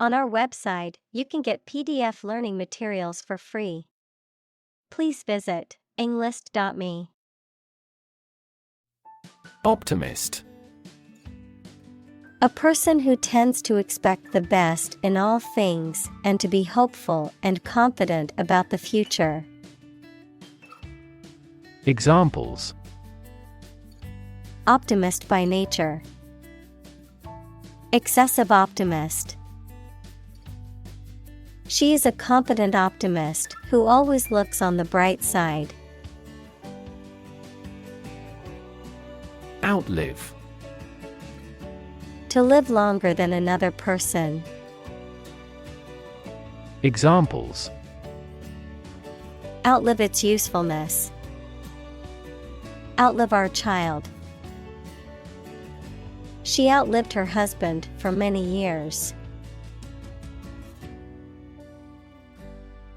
On our website, you can get PDF learning materials for free. Please visit englist.me. Optimist. A person who tends to expect the best in all things and to be hopeful and confident about the future. Examples: Optimist by nature. Excessive optimist. She is a confident optimist who always looks on the bright side. Outlive. To live longer than another person. Examples: Outlive its usefulness. Outlive our child. She outlived her husband for many years.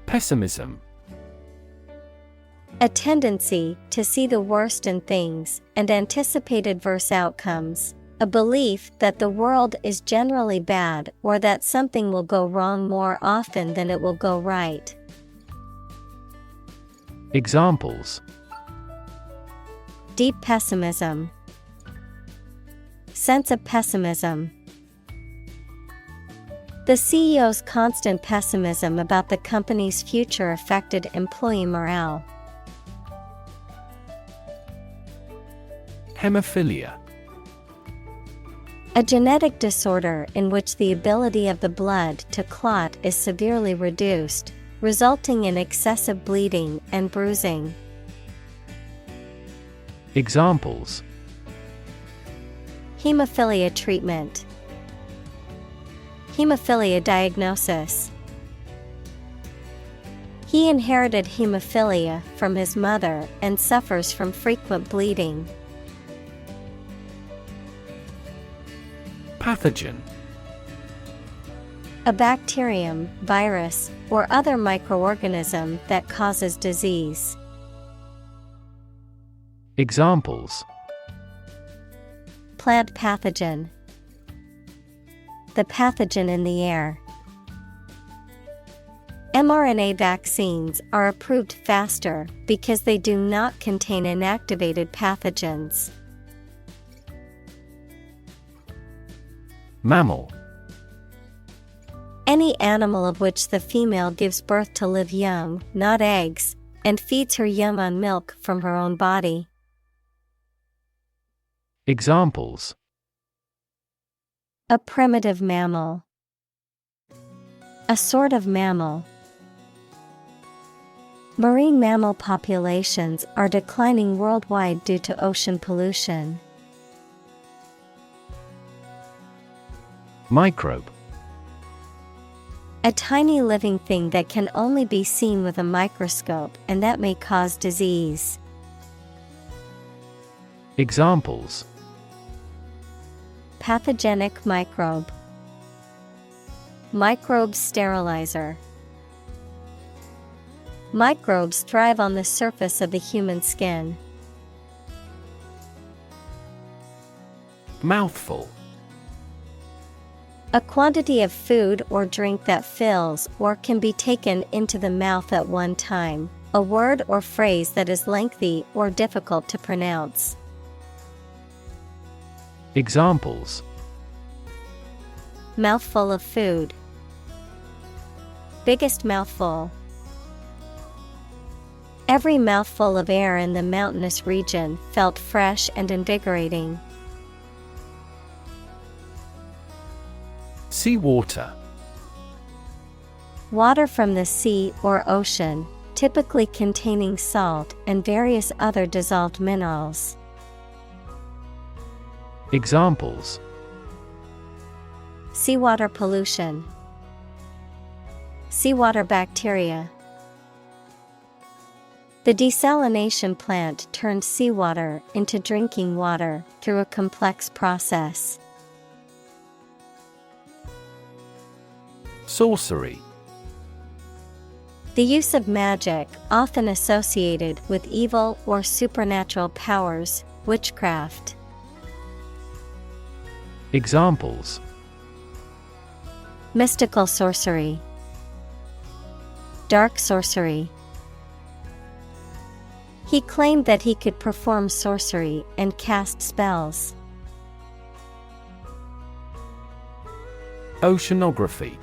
Pessimism. A tendency to see the worst in things and anticipate adverse outcomes. A belief that the world is generally bad or that something will go wrong more often than it will go right. Examples: Deep pessimism. Sense of pessimism. The CEO's constant pessimism about the company's future affected employee morale. Hemophilia. A genetic disorder in which the ability of the blood to clot is severely reduced, resulting in excessive bleeding and bruising. Examples: Hemophilia treatment. Hemophilia diagnosis. He inherited hemophilia from his mother and suffers from frequent bleeding. Pathogen. A bacterium, virus, or other microorganism that causes disease. Examples: Plant pathogen. The pathogen in the air. mRNA vaccines are approved faster because they do not contain inactivated pathogens. Mammal. Any animal of which the female gives birth to live young, not eggs, and feeds her young on milk from her own body. Examples: A primitive mammal. A sort of mammal. Marine mammal populations are declining worldwide due to ocean pollution. Microbe. A tiny living thing that can only be seen with a microscope and that may cause disease. Examples: Pathogenic microbe. Microbe sterilizer. Microbes thrive on the surface of the human skin. Mouthful. A quantity of food or drink that fills or can be taken into the mouth at one time. A word or phrase that is lengthy or difficult to pronounce. Examples: Mouthful of food. Biggest mouthful. Every mouthful of air in the mountainous region felt fresh and invigorating. Seawater. Water from the sea or ocean, typically containing salt and various other dissolved minerals. Examples: Seawater pollution. Seawater bacteria. The desalination plant turned seawater into drinking water through a complex process. Sorcery. The use of magic, often associated with evil or supernatural powers, witchcraft. Examples: mystical sorcery, dark sorcery. He claimed that he could perform sorcery and cast spells. Oceanography.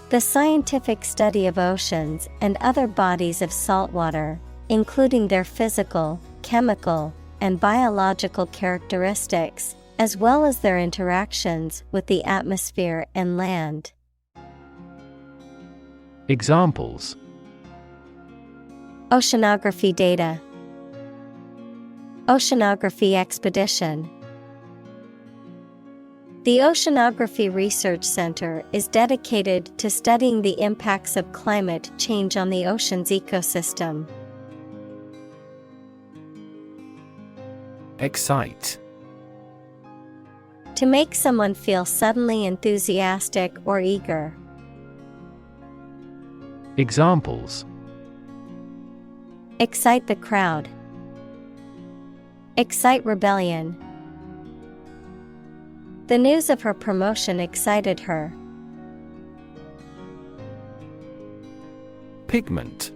The scientific study of oceans and other bodies of salt water, including their physical, chemical, and biological characteristics, as well as their interactions with the atmosphere and land. Examples: Oceanography data, oceanography expedition. The Oceanography Research Center is dedicated to studying the impacts of climate change on the ocean's ecosystem. Excite. To make someone feel suddenly enthusiastic or eager. Examples: Excite the crowd, excite rebellion. The news of her promotion excited her. Pigment.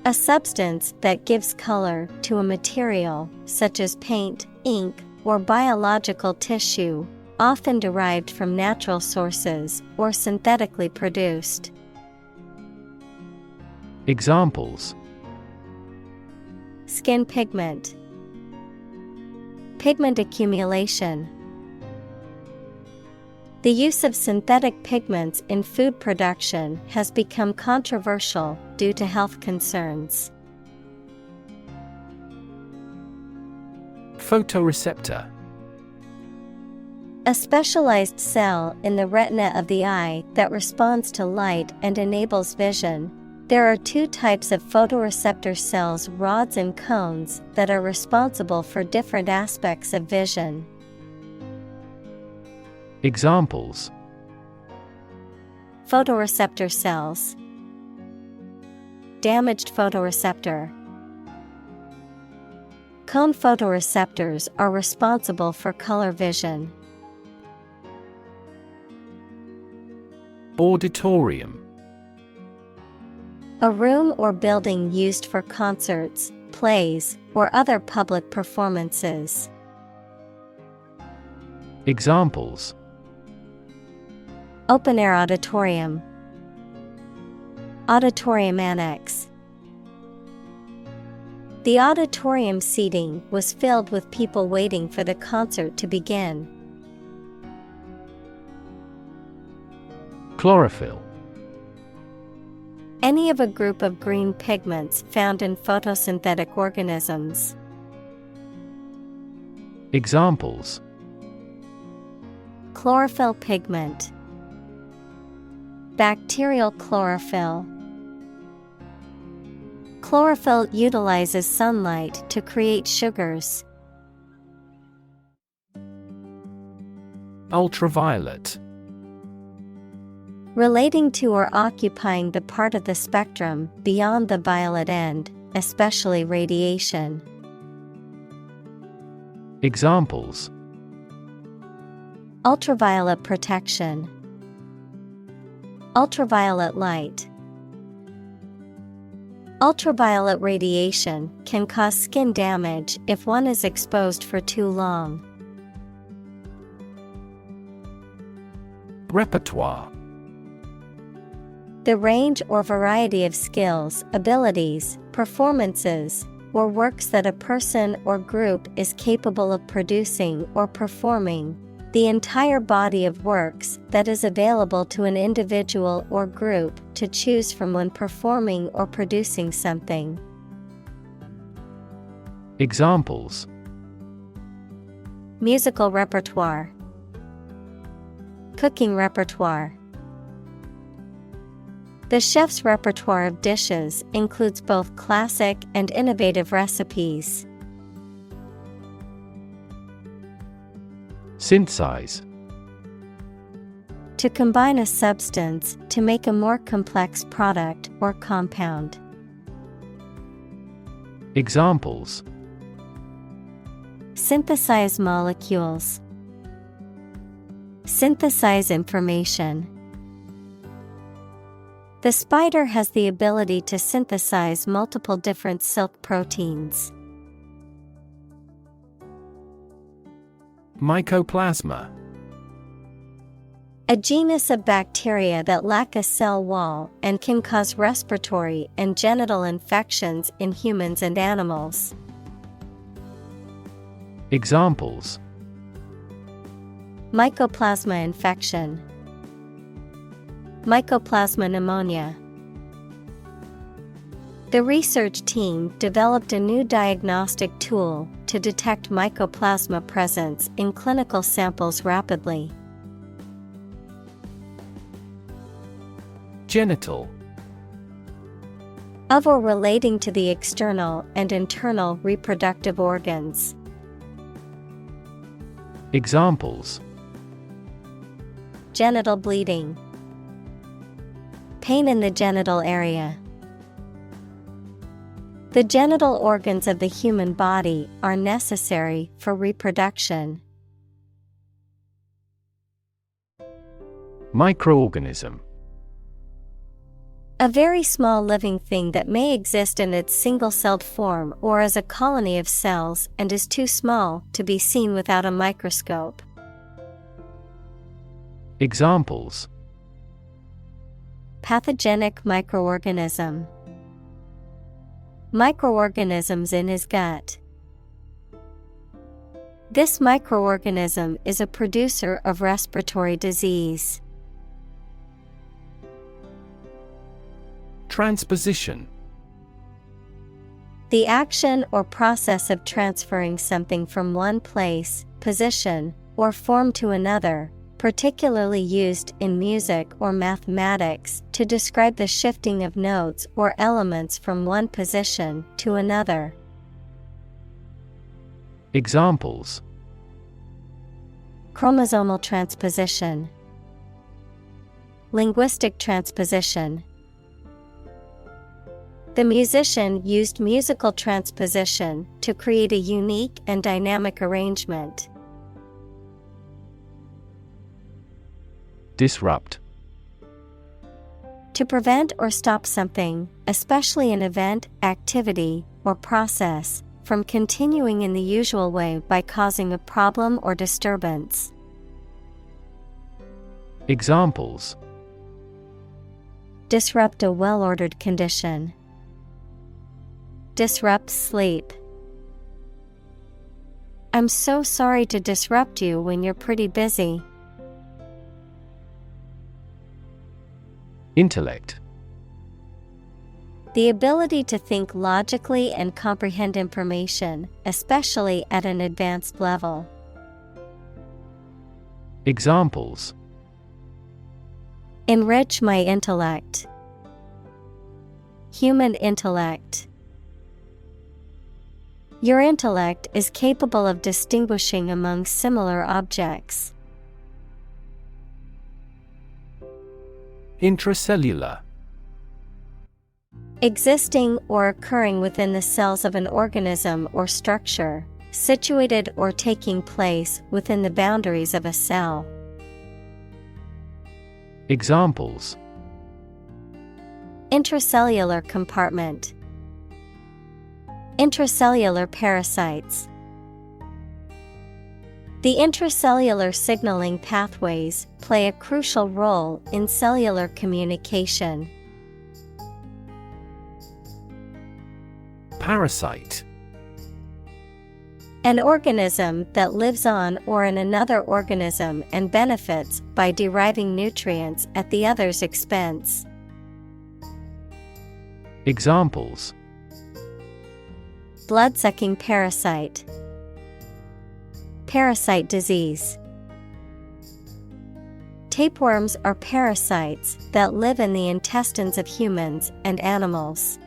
A substance that gives color to a material, such as paint, ink, or biological tissue, often derived from natural sources or synthetically produced. Examples: Skin pigment, pigment accumulation. The use of synthetic pigments in food production has become controversial due to health concerns. Photoreceptor. A specialized cell in the retina of the eye that responds to light and enables vision. There are two types of photoreceptor cells, rods and cones, that are responsible for different aspects of vision. Examples: Photoreceptor cells, damaged photoreceptor. Cone photoreceptors are responsible for color vision. Auditorium. A room or building used for concerts, plays, or other public performances. Examples: Open-air auditorium, auditorium annex. The auditorium seating was filled with people waiting for the concert to begin. Chlorophyll. Any of a group of green pigments found in photosynthetic organisms. Examples: Chlorophyll pigment, bacterial chlorophyll. Chlorophyll utilizes sunlight to create sugars. Ultraviolet. Relating to or occupying the part of the spectrum beyond the violet end, especially radiation. Examples: Ultraviolet protection, ultraviolet light. Ultraviolet radiation can cause skin damage if one is exposed for too long. Repertoire. The range or variety of skills, abilities, performances, or works that a person or group is capable of producing or performing. The entire body of works that is available to an individual or group to choose from when performing or producing something. Examples: Musical repertoire, cooking repertoire. The chef's repertoire of dishes includes both classic and innovative recipes. Synthesize. To combine a substance to make a more complex product or compound. Examples: Synthesize molecules, Synthesize information. The spider has the ability to synthesize multiple different silk proteins. Mycoplasma. A genus of bacteria that lack a cell wall and can cause respiratory and genital infections in humans and animals. Examples: Mycoplasma infection, Mycoplasma pneumonia. The research team developed a new diagnostic tool to detect mycoplasma presence in clinical samples rapidly. Genital. Of or relating to the external and internal reproductive organs. Examples: Genital bleeding, pain in the genital area. The genital organs of the human body are necessary for reproduction. Microorganism. A very small living thing that may exist in its single-celled form or as a colony of cells and is too small to be seen without a microscope. Examples: Pathogenic microorganism, microorganisms in his gut. This microorganism is a producer of respiratory disease. Transposition. The action or process of transferring something from one place, position, or form to another, particularly used in music or mathematics to describe the shifting of notes or elements from one position to another. Examples: Chromosomal transposition, linguistic transposition. The musician used musical transposition to create a unique and dynamic arrangement. Disrupt. To prevent or stop something, especially an event, activity, or process, from continuing in the usual way by causing a problem or disturbance. Examples: Disrupt a well-ordered condition. Disrupt sleep. I'm so sorry to disrupt you when you're pretty busy. Intellect. The ability to think logically and comprehend information, especially at an advanced level. Examples: Enrich my intellect. Human intellect. Your intellect is capable of distinguishing among similar objects. Intracellular. Existing or occurring within the cells of an organism or structure, situated or taking place within the boundaries of a cell. Examples: Intracellular compartment. Intracellular parasites. The intracellular signaling pathways play a crucial role in cellular communication. Parasite. An organism that lives on or in another organism and benefits by deriving nutrients at the other's expense. Examples: Blood-sucking parasite. Parasite disease. Tapeworms are parasites that live in the intestines of humans and animals.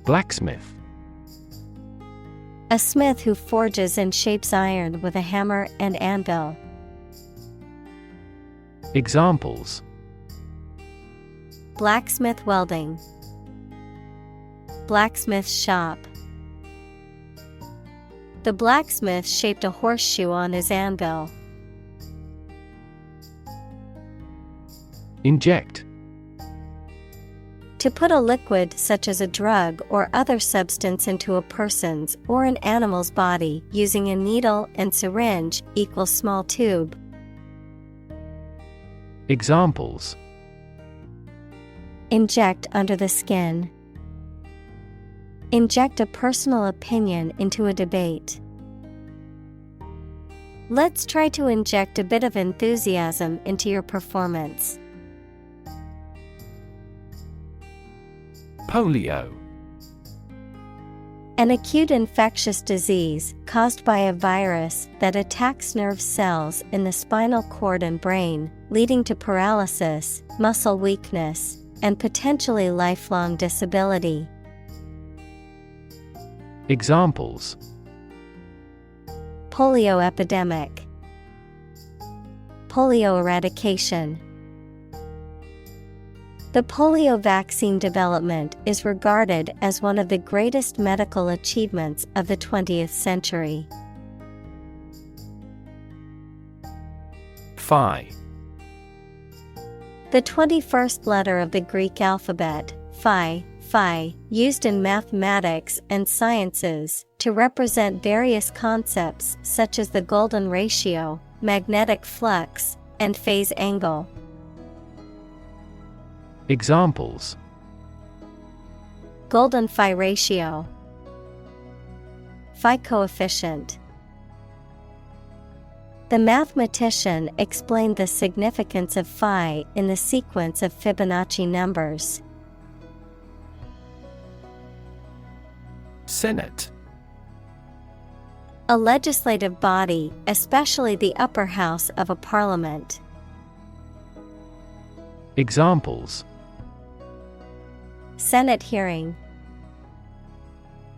Blacksmith. A smith who forges and shapes iron with a hammer and anvil. Examples: Blacksmith welding. Blacksmith shop. The blacksmith shaped a horseshoe on his anvil. Inject. To put a liquid such as a drug or other substance into a person's or an animal's body using a needle and syringe equals small tube. Examples: Inject under the skin. Inject a personal opinion into a debate. Let's try to inject a bit of enthusiasm into your performance. Polio. An acute infectious disease caused by a virus that attacks nerve cells in the spinal cord and brain, leading to paralysis, muscle weakness, and potentially lifelong disability. Examples: Polio epidemic. Polio eradication. The polio vaccine development is regarded as one of the greatest medical achievements of the 20th century. Phi. The 21st letter of the Greek alphabet, phi, used in mathematics and sciences to represent various concepts such as the golden ratio, magnetic flux, and phase angle. Examples: Golden phi ratio. Phi coefficient. The mathematician explained the significance of phi in the sequence of Fibonacci numbers. Senate. A legislative body, especially the upper house of a parliament. Examples: Senate hearing.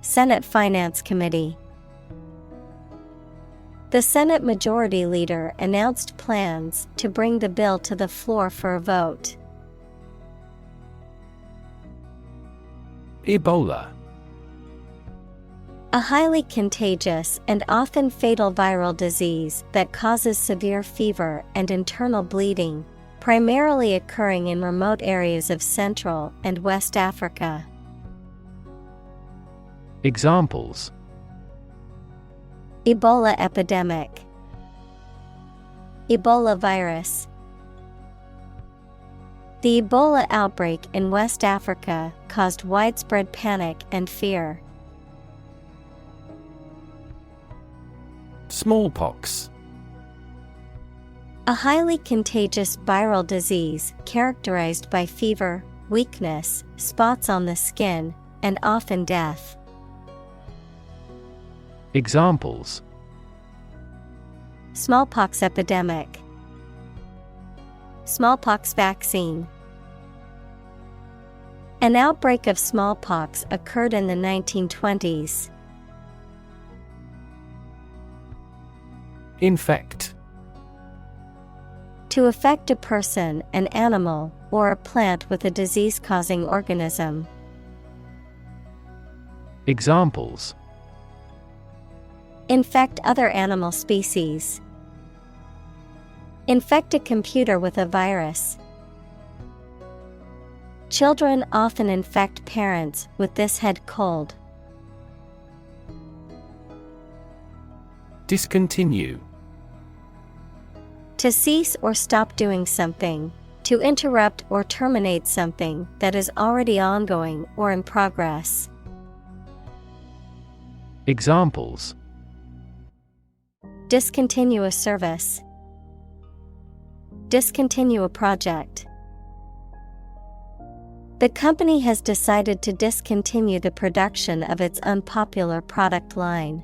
Senate Finance Committee. The Senate Majority Leader announced plans to bring the bill to the floor for a vote. Ebola. A highly contagious and often fatal viral disease that causes severe fever and internal bleeding, primarily occurring in remote areas of Central and West Africa. Examples: Ebola epidemic. Ebola virus. The Ebola outbreak in West Africa caused widespread panic and fear. Smallpox. A highly contagious viral disease characterized by fever, weakness, spots on the skin, and often death. Examples: Smallpox epidemic. Smallpox vaccine. An outbreak of smallpox occurred in the 1920s. Infect. To affect a person, an animal, or a plant with a disease-causing organism. Examples: Infect other animal species. Infect a computer with a virus. Children often infect parents with this head cold. Discontinue. To cease or stop doing something. To interrupt or terminate something that is already ongoing or in progress. Examples: Discontinue a service. Discontinue a project. The company has decided to discontinue the production of its unpopular product line.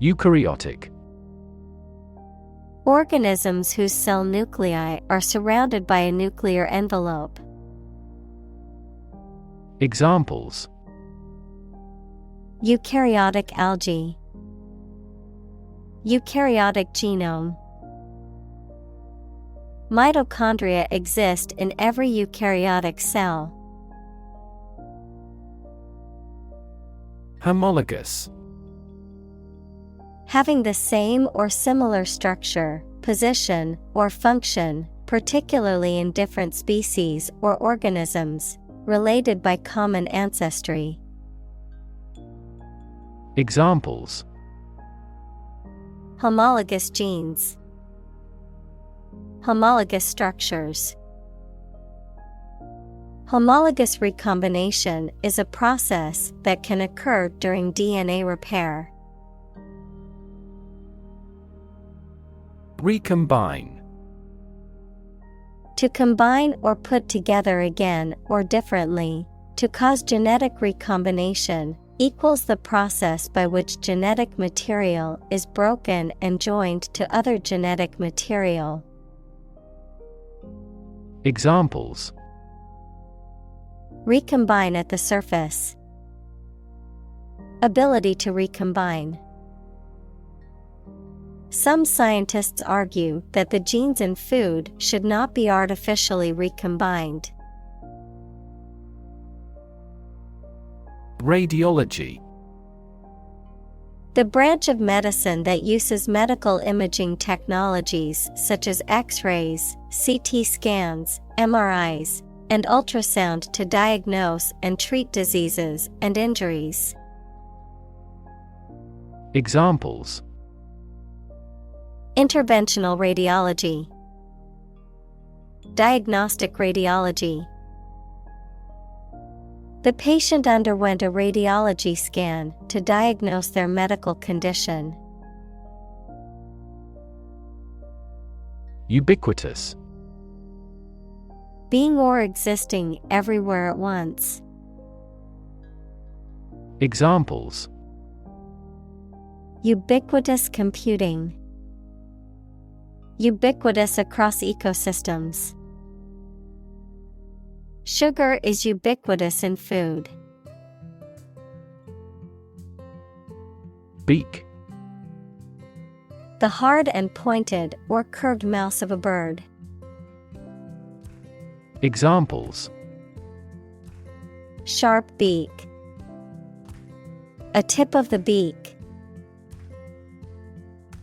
Eukaryotic. Organisms whose cell nuclei are surrounded by a nuclear envelope. Examples: Eukaryotic algae. Eukaryotic genome. Mitochondria exist in every eukaryotic cell. Homologous. Having the same or similar structure, position, or function, particularly in different species or organisms, related by common ancestry. Examples: Homologous genes. Homologous structures. Homologous recombination is a process that can occur during DNA repair. Recombine. To combine or put together again or differently, to cause genetic recombination, equals the process by which genetic material is broken and joined to other genetic material. Examples: Recombine at the surface. Ability to recombine. Some scientists argue that the genes in food should not be artificially recombined. Radiology. The branch of medicine that uses medical imaging technologies such as X-rays, CT scans, MRIs, and ultrasound to diagnose and treat diseases and injuries. Examples: Interventional radiology. Diagnostic radiology. The patient underwent a radiology scan to diagnose their medical condition. Ubiquitous. Being or existing everywhere at once. Examples: Ubiquitous computing. Ubiquitous across ecosystems. Sugar is ubiquitous in food. Beak. The hard and pointed or curved mouth of a bird. Examples: Sharp beak. A tip of the beak.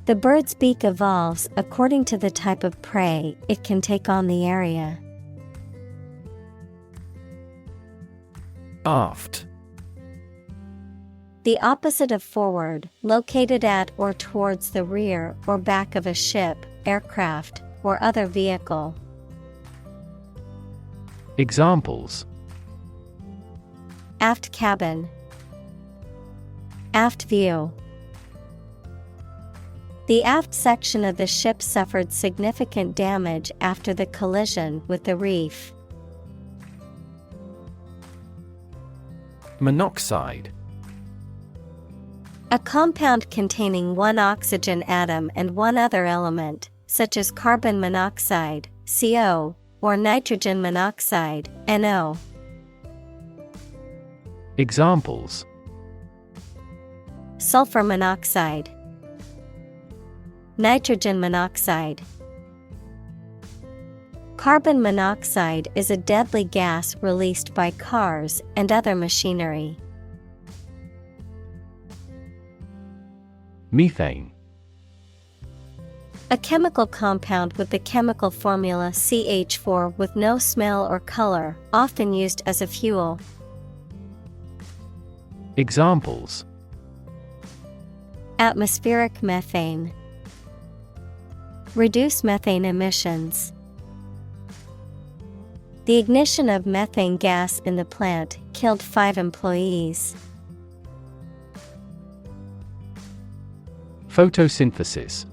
The bird's beak evolves according to the type of prey it can take on the area. Aft. The opposite of forward, located at or towards the rear or back of a ship, aircraft, or other vehicle. Examples: Aft cabin. Aft view. The aft section of the ship suffered significant damage after the collision with the reef. Monoxide. A compound containing one oxygen atom and one other element, such as carbon monoxide, CO, or nitrogen monoxide, NO. Examples: Sulfur monoxide. Nitrogen monoxide. Carbon monoxide is a deadly gas released by cars and other machinery. Methane. A chemical compound with the chemical formula CH4 with no smell or color, often used as a fuel. Examples: Atmospheric methane. Reduce methane emissions. The ignition of methane gas in the plant killed 5 employees. Photosynthesis.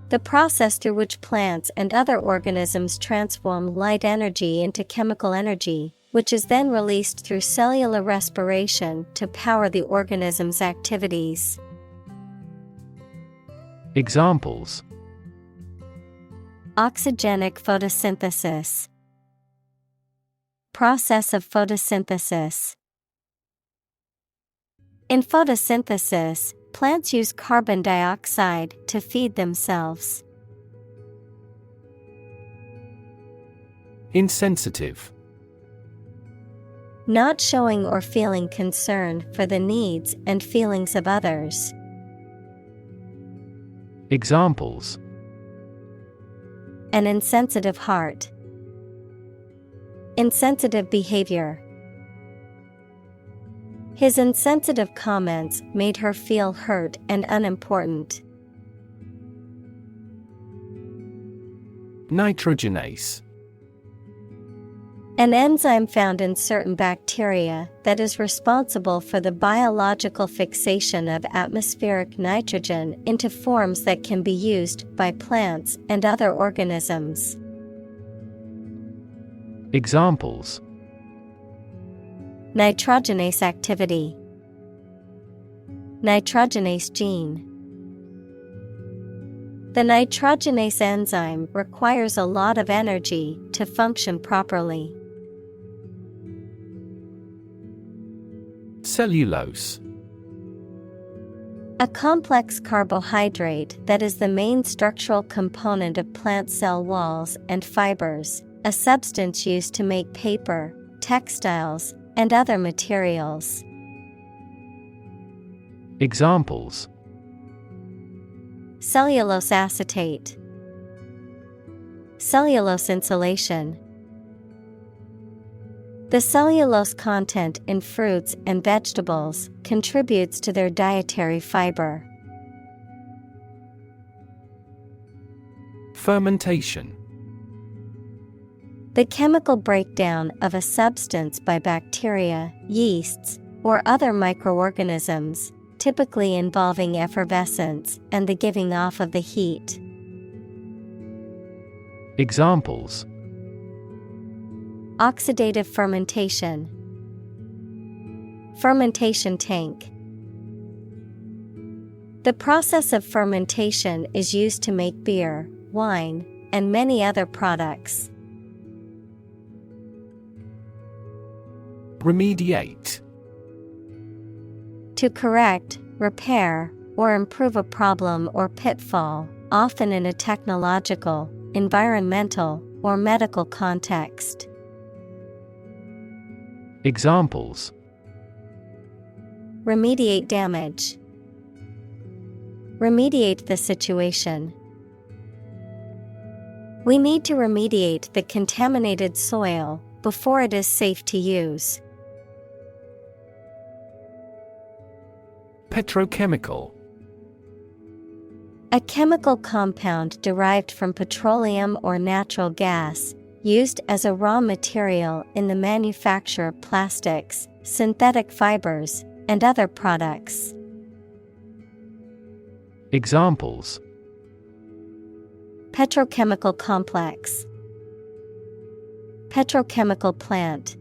The process through which plants and other organisms transform light energy into chemical energy, which is then released through cellular respiration to power the organism's activities. Examples: Oxygenic photosynthesis. Process of photosynthesis. In photosynthesis, plants use carbon dioxide to feed themselves. Insensitive. Not showing or feeling concern for the needs and feelings of others. Examples: An insensitive heart. Insensitive behavior. His insensitive comments made her feel hurt and unimportant. Nitrogenase. An enzyme found in certain bacteria that is responsible for the biological fixation of atmospheric nitrogen into forms that can be used by plants and other organisms. Examples: Nitrogenase activity. Nitrogenase gene. The nitrogenase enzyme requires a lot of energy to function properly. Cellulose. A complex carbohydrate that is the main structural component of plant cell walls and fibers, a substance used to make paper, textiles, and other materials. Examples: Cellulose acetate. Cellulose insulation. The cellulose content in fruits and vegetables contributes to their dietary fiber. Fermentation. The chemical breakdown of a substance by bacteria, yeasts, or other microorganisms, typically involving effervescence and the giving off of the heat. Examples: Oxidative fermentation. Fermentation tank. The process of fermentation is used to make beer, wine, and many other products. Remediate. To correct, repair, or improve a problem or pitfall, often in a technological, environmental, or medical context. Examples: Remediate damage. Remediate the situation. We need to remediate the contaminated soil before it is safe to use. Petrochemical. A chemical compound derived from petroleum or natural gas, used as a raw material in the manufacture of plastics, synthetic fibers, and other products. Examples: Petrochemical complex. Petrochemical plant.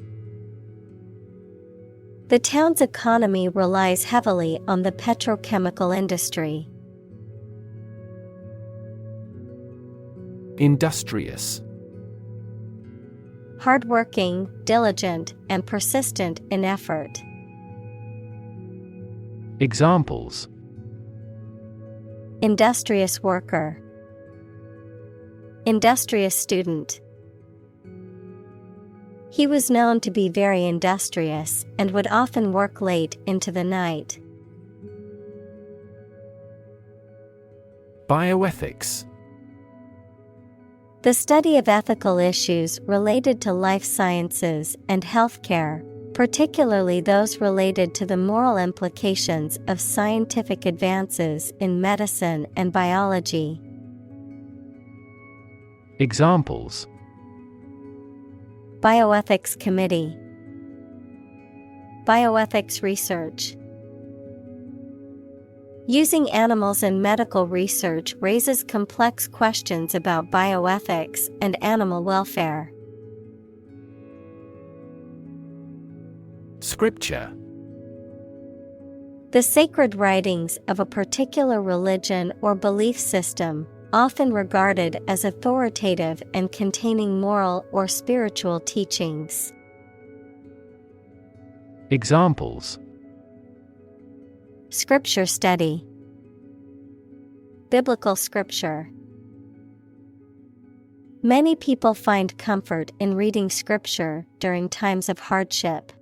The town's economy relies heavily on the petrochemical industry. Industrious. Hardworking, diligent, and persistent in effort. Examples: Industrious worker. Industrious student. He was known to be very industrious and would often work late into the night. Bioethics. The study of ethical issues related to life sciences and healthcare, particularly those related to the moral implications of scientific advances in medicine and biology. Examples: Bioethics Committee. Bioethics research. Using animals in medical research raises complex questions about bioethics and animal welfare. Scripture. The sacred writings of a particular religion or belief system, often regarded as authoritative and containing moral or spiritual teachings. Examples: Scripture study. Biblical scripture. Many people find comfort in reading scripture during times of hardship.